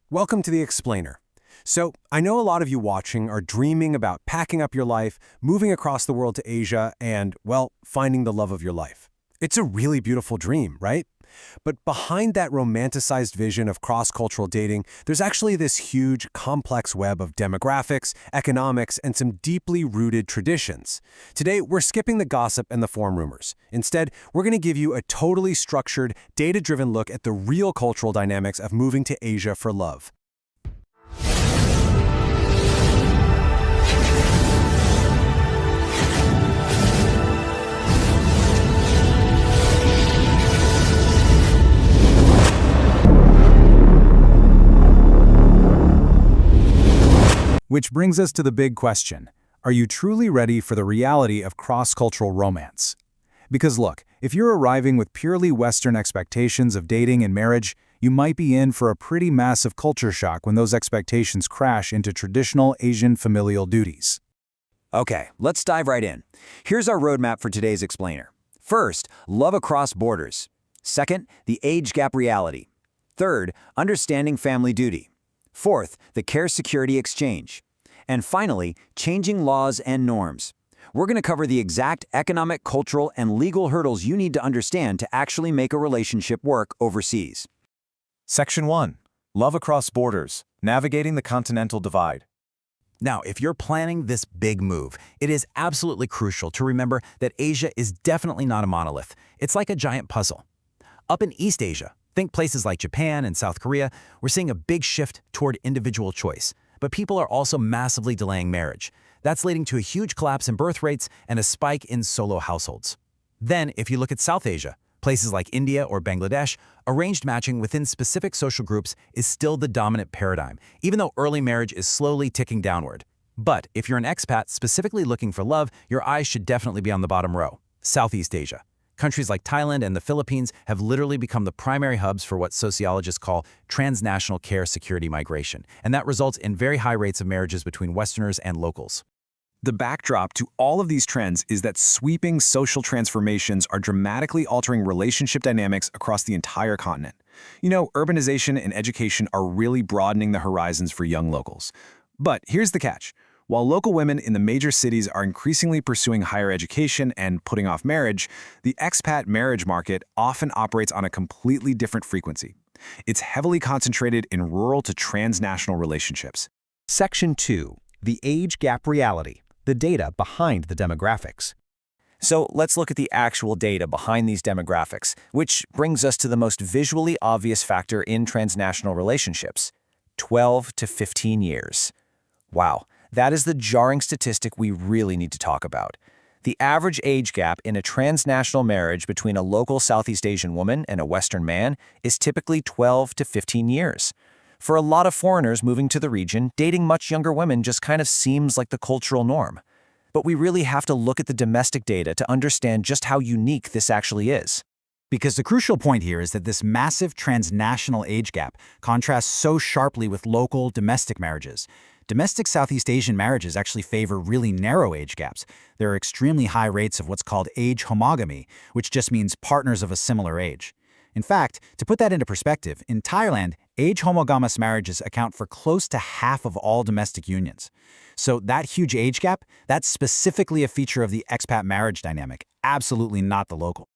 Welcome to The Explainer. So, I know a lot of you watching are dreaming about packing up your life, moving across the world to Asia, and, well, finding the love of your life. It's a really beautiful dream, right? But behind that romanticized vision of cross-cultural dating, there's actually this huge, complex web of demographics, economics, and some deeply rooted traditions. Today, we're skipping the gossip and the forum rumors. Instead, we're going to give you a totally structured, data-driven look at the real cultural dynamics of moving to Asia for love. Which brings us to the big question. Are you truly ready for the reality of cross-cultural romance? Because look, if you're arriving with purely Western expectations of dating and marriage, you might be in for a pretty massive culture shock when those expectations crash into traditional Asian familial duties. Okay, let's dive right in. Here's our roadmap for today's explainer. First, love across borders. Second, the age gap reality. Third, understanding family duty. Fourth, the care security exchange. And finally, changing laws and norms. We're going to cover the exact economic, cultural, and legal hurdles you need to understand to actually make a relationship work overseas. Section 1. Love across borders, navigating the continental divide. Now, if you're planning this big move, it is absolutely crucial to remember that Asia is definitely not a monolith. It's like a giant puzzle. Up in East Asia, think places like Japan and South Korea, we're seeing a big shift toward individual choice. But people are also massively delaying marriage. That's leading to a huge collapse in birth rates and a spike in solo households. Then, if you look at South Asia, places like India or Bangladesh, arranged matching within specific social groups is still the dominant paradigm, even though early marriage is slowly ticking downward. But if you're an expat specifically looking for love, your eyes should definitely be on the bottom row, Southeast Asia. Countries like Thailand and the Philippines have literally become the primary hubs for what sociologists call transnational care security migration, and that results in very high rates of marriages between Westerners and locals. The backdrop to all of these trends is that sweeping social transformations are dramatically altering relationship dynamics across the entire continent. You know, urbanization and education are really broadening the horizons for young locals. But here's the catch. While local women in the major cities are increasingly pursuing higher education and putting off marriage, the expat marriage market often operates on a completely different frequency. It's heavily concentrated in rural to transnational relationships. Section 2. The age gap reality. The data behind the demographics. So let's look at the actual data behind these demographics, which brings us to the most visually obvious factor in transnational relationships: 12 to 15 years. Wow. That is the jarring statistic we really need to talk about. The average age gap in a transnational marriage between a local Southeast Asian woman and a Western man is typically 12 to 15 years. For a lot of foreigners moving to the region, dating much younger women just kind of seems like the cultural norm. But we really have to look at the domestic data to understand just how unique this actually is. Because the crucial point here is that this massive transnational age gap contrasts so sharply with local domestic marriages. Domestic Southeast Asian marriages actually favor really narrow age gaps. There are extremely high rates of what's called age homogamy, which just means partners of a similar age. In fact, to put that into perspective, in Thailand, age homogamous marriages account for close to half of all domestic unions. So that huge age gap, that's specifically a feature of the expat marriage dynamic, absolutely not the local.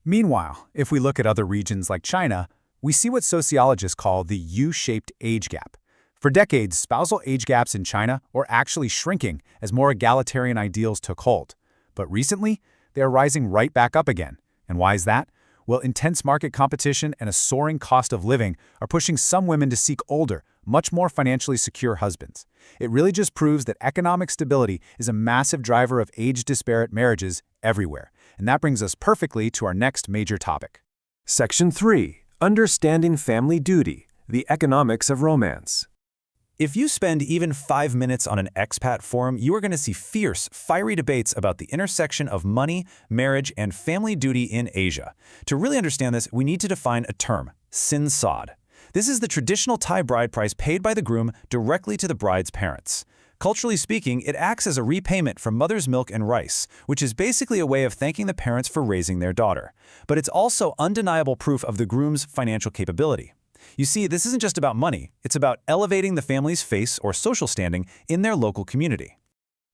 Meanwhile, if we look at other regions like China, we see what sociologists call the U-shaped age gap. For decades, spousal age gaps in China were actually shrinking as more egalitarian ideals took hold. But recently, they are rising right back up again. And why is that? Well, intense market competition and a soaring cost of living are pushing some women to seek older, much more financially secure husbands. It really just proves that economic stability is a massive driver of age-disparate marriages everywhere. And that brings us perfectly to our next major topic. Section 3. Understanding family duty. The economics of romance. If you spend even 5 minutes on an expat forum, you are going to see fierce, fiery debates about the intersection of money, marriage, and family duty in Asia. To really understand this, we need to define a term: sin sod. This is the traditional Thai bride price paid by the groom directly to the bride's parents. Culturally speaking, it acts as a repayment for mother's milk and rice, which is basically a way of thanking the parents for raising their daughter. But it's also undeniable proof of the groom's financial capability. You see, this isn't just about money. It's about elevating the family's face or social standing in their local community.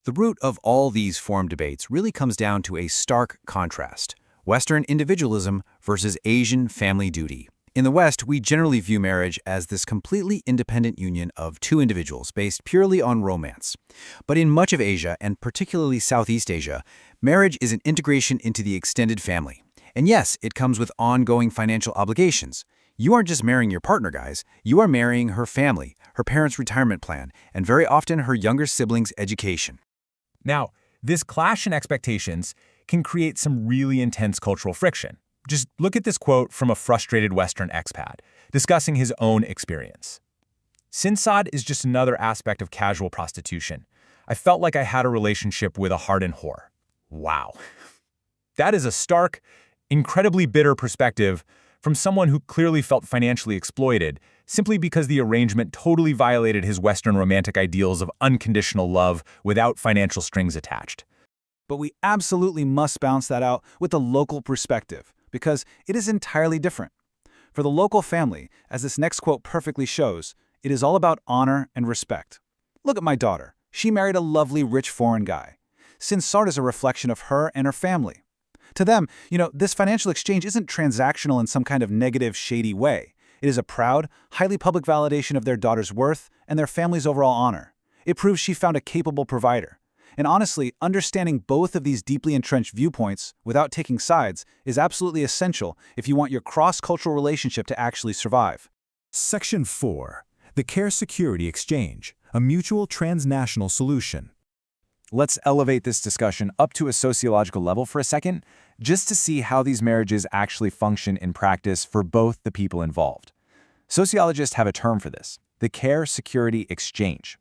The root of all these forum debates really comes down to a stark contrast: Western individualism versus Asian family duty. In the West, we generally view marriage as this completely independent union of two individuals based purely on romance. But in much of Asia, and particularly Southeast Asia, marriage is an integration into the extended family. And yes, it comes with ongoing financial obligations. You aren't just marrying your partner, guys. You are marrying her family, her parents' retirement plan, and very often her younger siblings' education. Now, this clash in expectations can create some really intense cultural friction. Just look at this quote from a frustrated Western expat, discussing his own experience. Sinsad is just another aspect of casual prostitution. I felt like I had a relationship with a hardened whore. Wow. That is a stark, incredibly bitter perspective from someone who clearly felt financially exploited simply because the arrangement totally violated his Western romantic ideals of unconditional love without financial strings attached. But we absolutely must balance that out with the local perspective, because it is entirely different. For the local family, as this next quote perfectly shows, it is all about honor and respect. Look at my daughter. She married a lovely, rich foreign guy. Sinsad is a reflection of her and her family. To them, this financial exchange isn't transactional in some kind of negative, shady way. It is a proud, highly public validation of their daughter's worth and their family's overall honor. It proves she found a capable provider. And honestly, understanding both of these deeply entrenched viewpoints without taking sides is absolutely essential if you want your cross-cultural relationship to actually survive. Section 4. The Care Security Exchange, a mutual transnational solution. Let's elevate this discussion up to a sociological level for a second, just to see how these marriages actually function in practice for both the people involved. Sociologists have a term for this: the Care Security Exchange.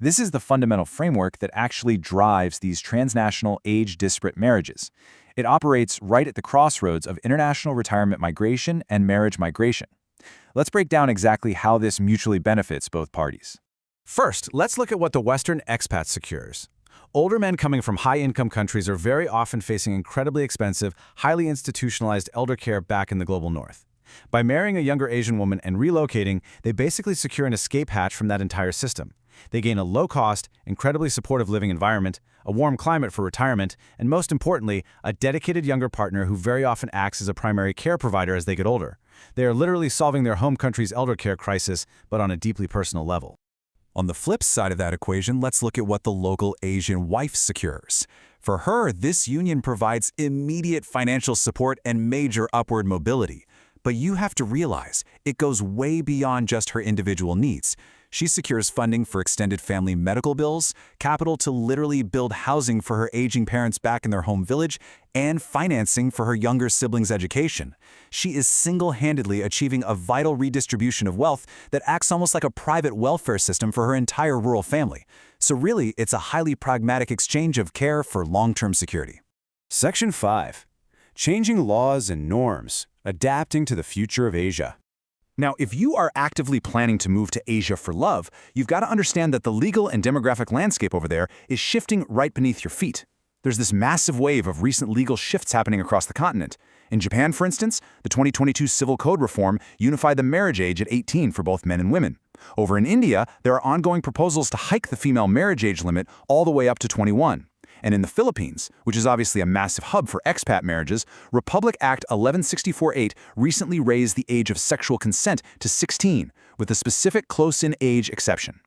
This is the fundamental framework that actually drives these transnational age-disparate marriages. It operates right at the crossroads of international retirement migration and marriage migration. Let's break down exactly how this mutually benefits both parties. First, let's look at what the Western expat secures. Older men coming from high-income countries are very often facing incredibly expensive, highly institutionalized elder care back in the global north. By marrying a younger Asian woman and relocating, they basically secure an escape hatch from that entire system. They gain a low-cost, incredibly supportive living environment, a warm climate for retirement, and most importantly, a dedicated younger partner who very often acts as a primary care provider as they get older. They are literally solving their home country's elder care crisis, but on a deeply personal level. On the flip side of that equation, let's look at what the local Asian wife secures. For her, this union provides immediate financial support and major upward mobility. But you have to realize, it goes way beyond just her individual needs. She secures funding for extended family medical bills, capital to literally build housing for her aging parents back in their home village, and financing for her younger siblings' education. She is single-handedly achieving a vital redistribution of wealth that acts almost like a private welfare system for her entire rural family. So really, it's a highly pragmatic exchange of care for long-term security. Section 5. Changing laws and norms, adapting to the future of Asia. Now, if you are actively planning to move to Asia for love, you've got to understand that the legal and demographic landscape over there is shifting right beneath your feet. There's this massive wave of recent legal shifts happening across the continent. In Japan, for instance, the 2022 Civil Code reform unified the marriage age at 18 for both men and women. Over in India, there are ongoing proposals to hike the female marriage age limit all the way up to 21. And in the Philippines, which is obviously a massive hub for expat marriages, Republic Act 1164-8 recently raised the age of sexual consent to 16, with a specific close-in age exception.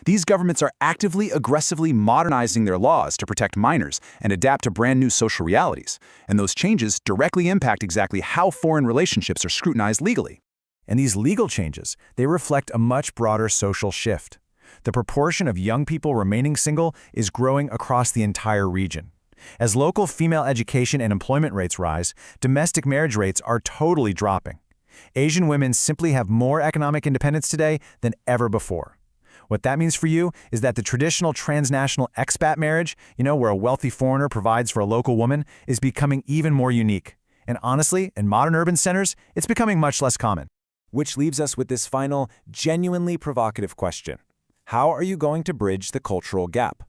These governments are actively, aggressively modernizing their laws to protect minors and adapt to brand new social realities. And those changes directly impact exactly how foreign relationships are scrutinized legally. And these legal changes, they reflect a much broader social shift. The proportion of young people remaining single is growing across the entire region. As local female education and employment rates rise, domestic marriage rates are totally dropping. Asian women simply have more economic independence today than ever before. What that means for you is that the traditional transnational expat marriage, where a wealthy foreigner provides for a local woman, is becoming even more unique. And honestly, in modern urban centers, it's becoming much less common. Which leaves us with this final, genuinely provocative question. How are you going to bridge the cultural gap?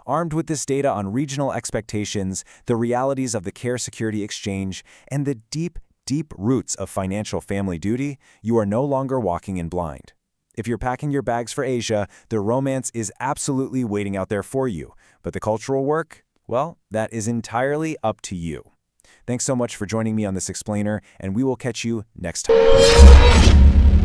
Armed with this data on regional expectations, the realities of the Care Security Exchange, and the deep, deep roots of financial family duty, you are no longer walking in blind. If you're packing your bags for Asia, the romance is absolutely waiting out there for you. But the cultural work, well, that is entirely up to you. Thanks so much for joining me on this explainer, and we will catch you next time.